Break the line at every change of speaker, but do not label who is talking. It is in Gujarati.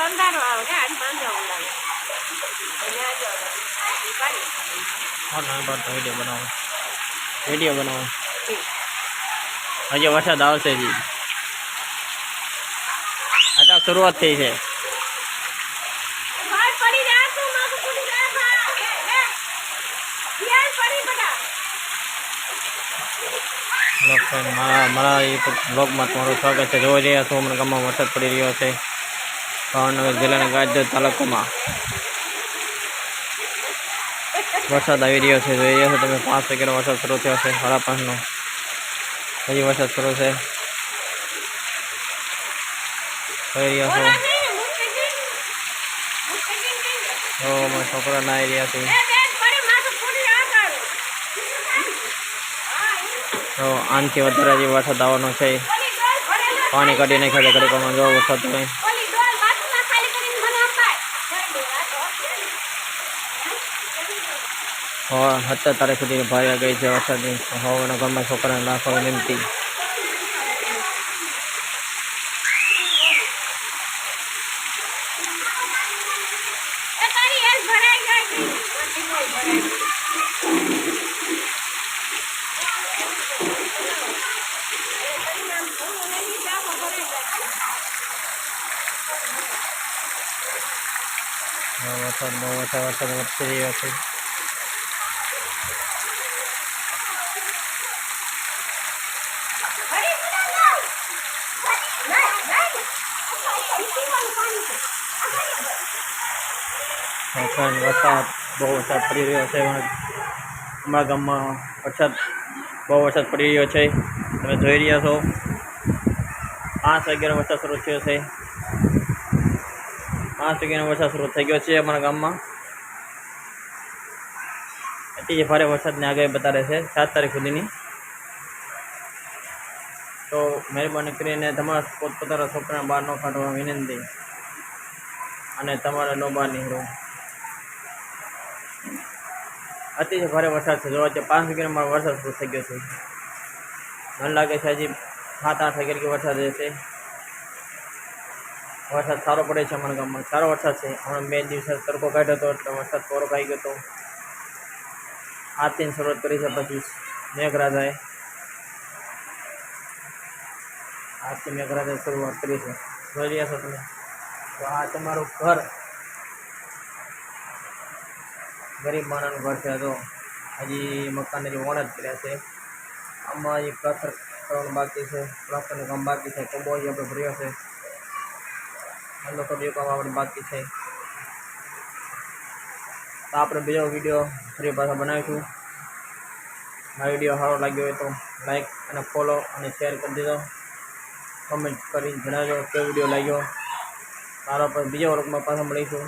અંધારો આવે ને આજ માંજો લાગે
વિડીયો બનાવો હજી વરસાદ આવશે જી આ તો શરૂઆત થઈ છે મારા બ્લોગમાં તમારું સ્વાગત છે. જોઈ રહ્યા છો અમારા ગામમાં વરસાદ પડી રહ્યો છે. ભાવનગર જિલ્લાના ગાજર તાલુકામાં વરસાદ આવી રહ્યો છે. જોઈ રહ્યા છો તમે 5 વાગ્યાનો વરસાદ શરૂ થયો છે. 5:30નો હજી વરસાદ શરૂ છે. જોઈ રહ્યા છો અમારા છોકરા નાહી રહ્યા છે. તો આનથી વધારે હજી વરસાદ આવવાનો છે. પાણી કાઢી નાખ્યા છે ઘડીકમાં. જો વરસાદ તમે 17 તારીખ સુધી ભારે ગઈ છે વરસાદની. હવાના ગામમાં છોકરાને નાખવા વિનંતી. વરસાદ બહુ વરસાદ વરસી રહ્યો છે. વરસાદ બહુ વરસાદ પડી રહ્યો છે. અમારા ગામમાં બહુ વરસાદ પડી રહ્યો છે. તમે જોઈ રહ્યા છો 5 વાગ્યાનો વરસાદ શરૂ થયો છે. 5 વાગ્યાનો વરસાદ શરૂ થઈ ગયો છે અમારા ગામમાં. અતિ ભારે વરસાદની આગાહી બતાવે છે 7 તારીખ સુધીની. તો મહેરબાની કરીને તમારા પોતપોતાના છોકરાને બહાર ન કાઢવા વિનંતી અને તમારે ન બહાર નીકળવું. અતિ ભારે વરસાદ છે. જોવા 5 વાગ્યામાં વરસાદ શરૂ થઈ ગયો છે. મને લાગે છે હજી 7-8 વાગ્યા વરસાદ રહેશે. વરસાદ સારો પડે છે અમારા ગામમાં. સારો વરસાદ છે. હમણાં 2 દિવસ તડકો કાઢ્યો હતો એટલે વરસાદ થોડોક આવી ગયો હતો. આજથી શરૂઆત કરી છે. પછી મેઘરાજાએ શરૂઆત કરી છે. જોઈ રહ્યા છો તમે. તો આ તમારું ઘર, ગરીબ માણસનું ઘર છે. તો હજી મકાનને જે વણ જ કર્યા છે. આમાં હજી પ્લાસ્ટર કરવાનું બાકી છે. પ્લાસ્ટરનું કામ બાકી છે. કોબો હજી આપણે ભર્યો છે. ઠંડો કર્યો કામ આપણે બાકી છે. તો આપણે બીજો વિડીયો ફરી પાછા બનાવીશું. આ વિડીયો સારો લાગ્યો હોય તો લાઈક અને ફોલો અને શેર કરી દેજો. કમેન્ટ કરીને જણાવજો કેવો વિડીયો લાગ્યો. સારો પર બીજા વર્ગમાં પાછા મળીશું.